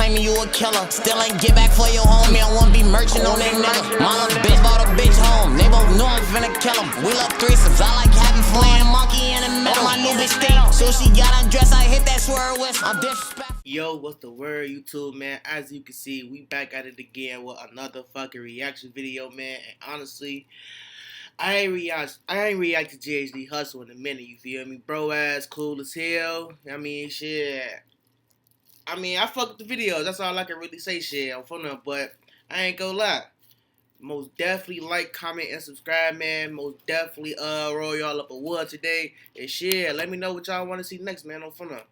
claiming you a killer. Still ain't get back for your homie. I wanna be merchant on that nigga. Mama's bitch bought a bitch home. They both know I'm finna kill him. We love threesomes. I like having flying monkey in the middle. My new bitch stink. So she got undressed. I hit that swerve with. I'm disrespectful. Yo, what's the word, YouTube, man? As you can see, we back at it again with another fucking reaction video, man. And honestly, I ain't react to GHD Hustle in a minute, you feel me? Bro ass cool as hell. I mean, shit. I fuck with the videos. That's all I can really say, shit. I'm from them, but I ain't gonna lie. Most definitely like, comment, and subscribe, man. Most definitely roll y'all up a wood today. And shit, let me know what y'all want to see next, man. I'm from them.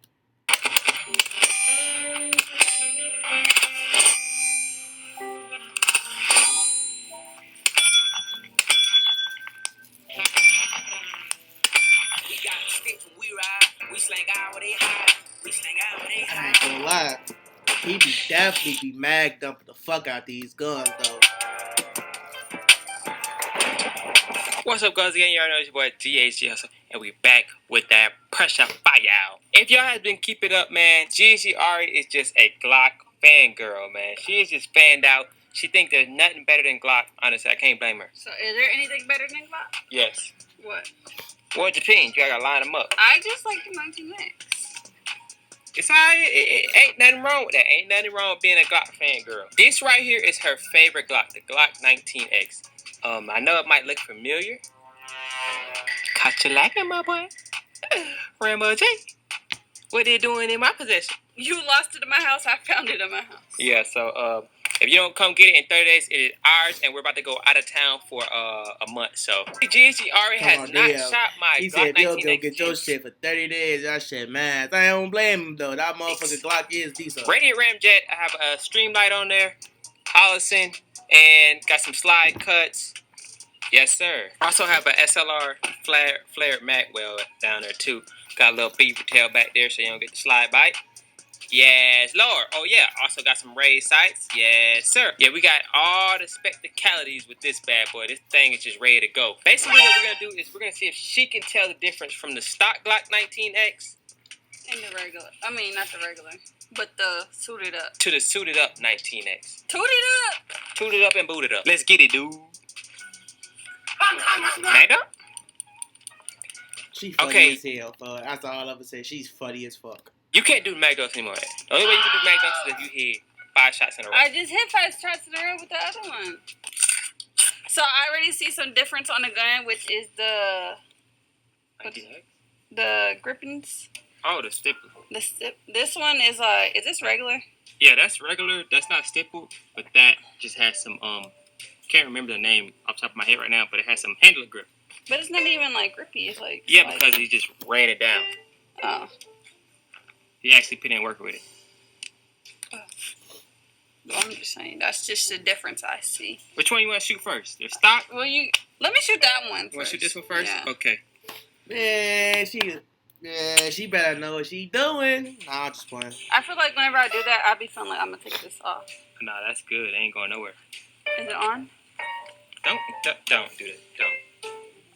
I ain't gonna lie. He definitely be mag dumping the fuck out these guns, though. What's up, guys? Again, y'all know it's your boy GHD Hustle, and we back with that pressure fire. If y'all has been keeping up, man, GHD Ari is just a Glock fangirl, man. She is just fanned out. She thinks there's nothing better than Glock. Honestly, I can't blame her. So, is there anything better than Glock? Yes. What? Well, it depends. You gotta line them up. I just like the 19X. It's alright. It ain't nothing wrong with that. Ain't nothing wrong with being a Glock fangirl. This right here is her favorite Glock, the Glock 19X. I know it might look familiar. Caught you lacking, my boy. Rambo J. What they doing in my possession? You lost it in my house. I found it in my house. Yeah, so if you don't come get it in 30 days, it is ours, and we're about to go out of town for a month. So GHD Ari has not shot my he Glock 19X. He said, "Yo, go get your shit for 30 days." I said, "Man, I don't blame him though. That motherfucking Glock is decent." Radiant Ramjet. I have a Streamlight on there, Allison, and got some slide cuts. Yes, sir. Also have a SLR flared Magwell down there too. Got a little beaver tail back there so you don't get the slide bite. Yes, Lord. Oh, yeah. Also got some raised sights. Yes, sir. Yeah, we got all the spectacalities with this bad boy. This thing is just ready to go. Basically, what we're going to do is we're going to see if she can tell the difference from the stock Glock 19X and the regular. I mean, not the regular, but the suited up. To the suited up 19X. Tooted up? Tooted up and booted up. Let's get it, dude. Mag up? She funny as hell, bro. That's all I ever say. She's funny as fuck. You can't do mag ups anymore. The only way you can do mag ups is if you hit 5 shots in a row. I just hit 5 shots in a row with the other one. So I already see some difference on the gun, which is the grippings. Oh, the stipple. This one is this regular? Yeah, that's regular. That's not stippled, but that just has some can't remember the name off the top of my head right now, but it has some handler grip. But it's not even like grippy. It's like because he just ran it down. Oh. He actually put in work with it. Well, I'm just saying that's just the difference I see. Which one you want to shoot first? Your stock? Well, let me shoot that one first. You want to shoot this one first? Yeah. Okay. Yeah, she better know what she doing. Nah, I'm just playing. I feel like whenever I do that, I be feeling like I'm gonna take this off. Nah, that's good. It ain't going nowhere. Is it on? Don't do that. Don't.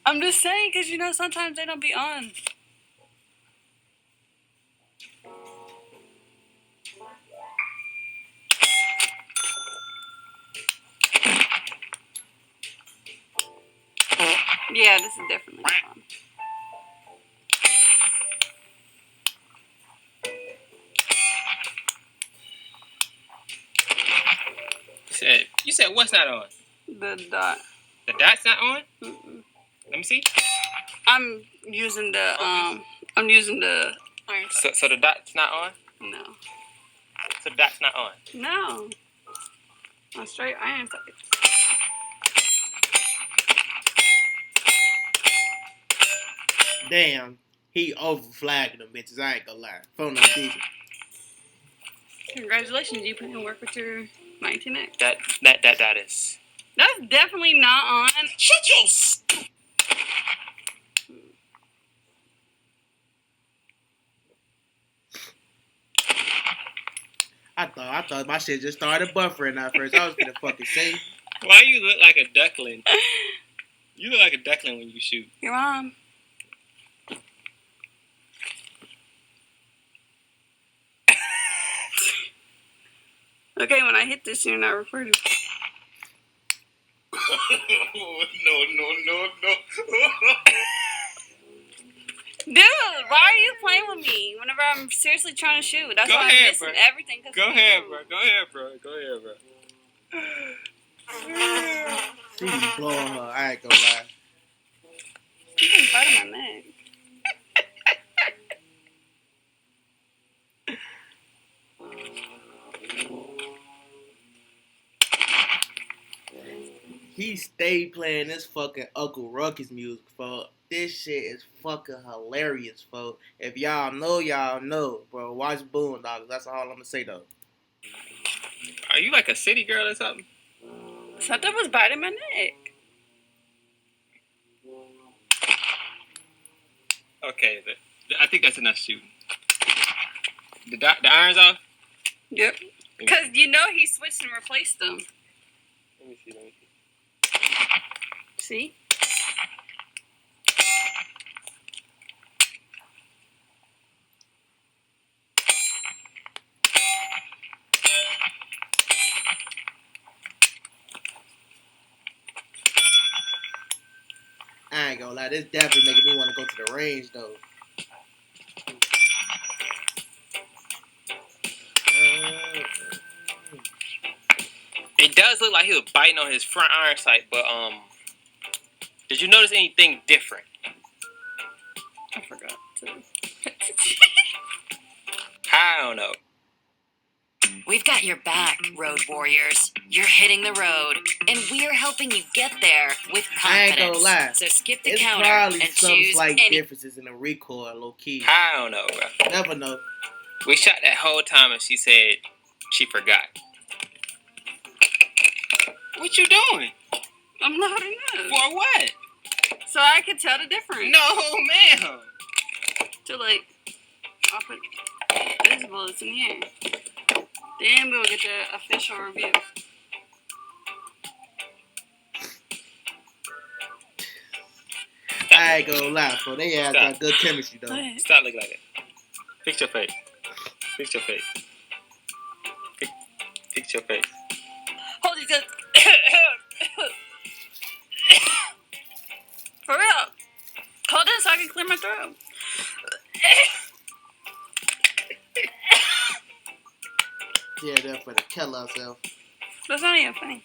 I'm just saying, because, sometimes they don't be on. Yeah, this is definitely on. You said what's not on? The dot. The dot's not on? Mm-mm. Let me see. I'm using the iron sights. So the dot's not on? No. So the dot's not on? No. On straight iron sights. Damn, he overflagging them bitches. I ain't gonna lie. Phone no decent. Congratulations, you put in work with your 19X. That is. That's definitely not on. Shut your I thought my shit just started buffering at first. I was gonna fucking say. Why you look like a duckling? You look like a duckling when you shoot. Your mom. Okay, when I hit this, you're not recording. No. Dude, why are you playing with me whenever I'm seriously trying to shoot? That's Go why ahead, I'm missing bro. everything. Go ahead, bro. Go ahead, bro. She be blowing her. I ain't gonna lie. You can bite on my neck. He stayed playing this fucking Uncle Ruckus music, folks. This shit is fucking hilarious, folks. If y'all know, bro. Watch Boondocks. That's all I'm gonna say, though. Are you like a city girl or something? Something was biting my neck. Okay, I think that's enough shooting. The iron's off? Yep. Because you know he switched and replaced them. Let me see. See? I ain't gonna lie. This definitely making me want to go to the range, though. It does look like he was biting on his front iron sight, but did you notice anything different? I forgot to. I don't know. We've got your back, road warriors. You're hitting the road, and we're helping you get there with I ain't confidence. gonna lie. So skip the It's counter probably and some choose slight any. differences in the recoil, low key. I don't know, bro. Never know. We shot that whole time and she said she forgot. What you doing? I'm loading up. For what? So I could tell the difference. No, ma'am. Too late. I'll put these bullets in here. Then we'll get the official review. I ain't gonna lie, bro. They have got good chemistry, though. Stop looking like that. Fix your face. Fix your face. Fix your face. Hold it good. For real. Hold it so I can clear my throat. Yeah, they're for the kill ourselves. That's not even funny.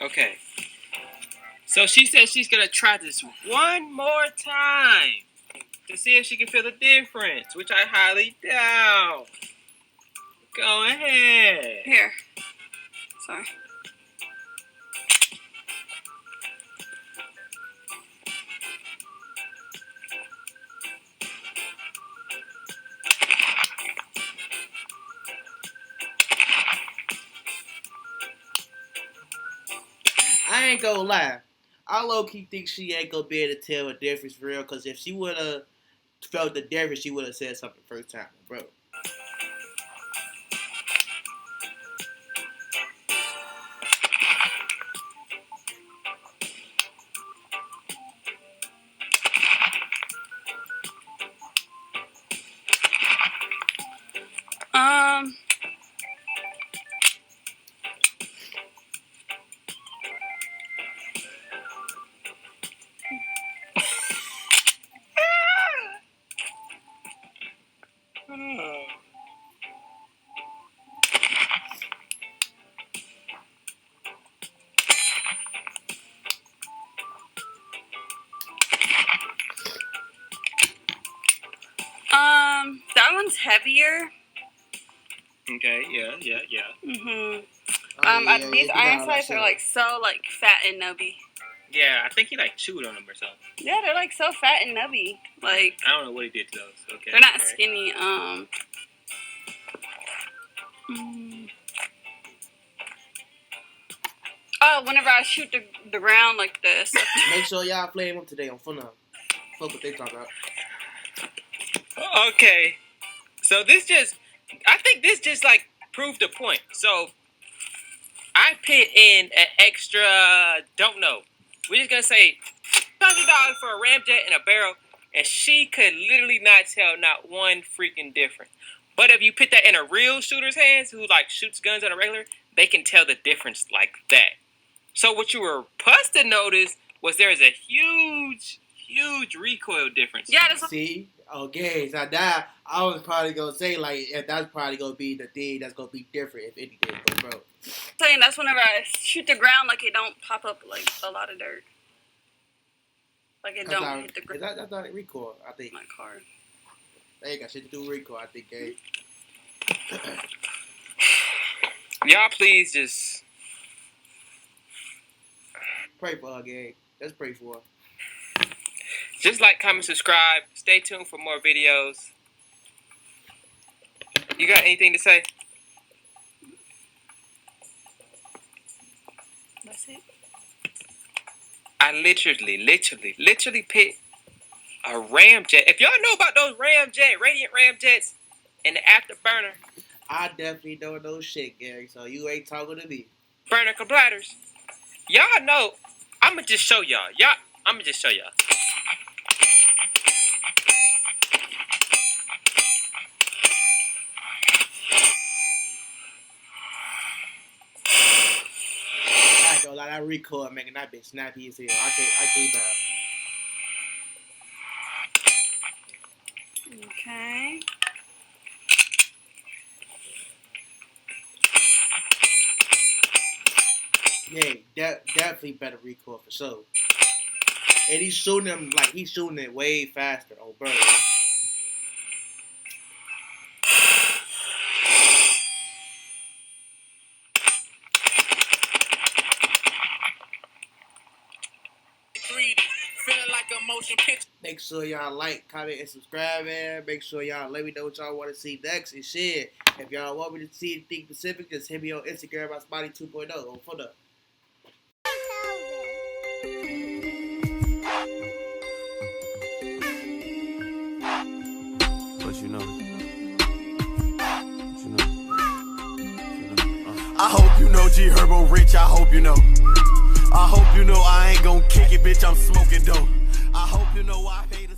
Okay. So she said she's gonna try this one more time to see if she can feel the difference, which I highly doubt. Go ahead. Here. Sorry. I ain't gonna lie. I low-key think she ain't gonna be able to tell a difference for real, because if she would have felt the difference, she would have said something first time, bro. That one's heavier. Okay, yeah. Mm-hmm. Yeah, These yeah, iron sights are like so like fat and nubby. Yeah, I think he like chewed on them or something. Yeah, they're like so fat and nubby. Like I don't know what he did to those. Okay. they're not okay. skinny. Oh, whenever I shoot the ground like this. Make sure y'all flame up today on Fun Up. Fuck what they talking about. Okay. So I think this just like proved the point. So I put in an extra, don't know. We're just gonna say $100 for a ramjet and a barrel, and she could literally not tell not one freaking difference. But if you put that in a real shooter's hands, who like shoots guns on a regular, they can tell the difference like that. So what you were supposed to notice was there is a huge recoil difference. Yeah, that's what. See? Okay, so now I was probably gonna say like that's probably gonna be the thing that's gonna be different if anything, bro. Saying that's whenever I shoot the ground, like it don't pop up like a lot of dirt. Like it don't hit the ground. That's not a recoil, I think. My car. They ain't got shit to do with recoil, I think, Gabe. Y'all please just Pray for her, Gabe. Let's pray for her. just like, comment, subscribe. Stay tuned for more videos. You got anything to say? That's it. I literally picked a ramjet. If y'all know about those radiant ramjets and the afterburner I definitely don't know shit, Gary, so you ain't talking to me. burner complators, y'all know. I'ma just show y'all. I'ma just show y'all. I ain't gonna lie, that recoil making that bitch snappy as hell. I can't Okay. Yeah, definitely better recoil for sure. And he's shooting them like he's shooting it way faster, oh bro. Make sure y'all like, comment, and subscribe, man. Make sure y'all let me know what y'all want to see next and shit. If y'all want me to see anything specific, just hit me on Instagram at Spotty 2.0. Hold up. But you know. I hope you know G Herbo Rich, I hope you know. I hope you know I ain't gon' kick it, bitch, I'm smoking dope. I hope you know I hate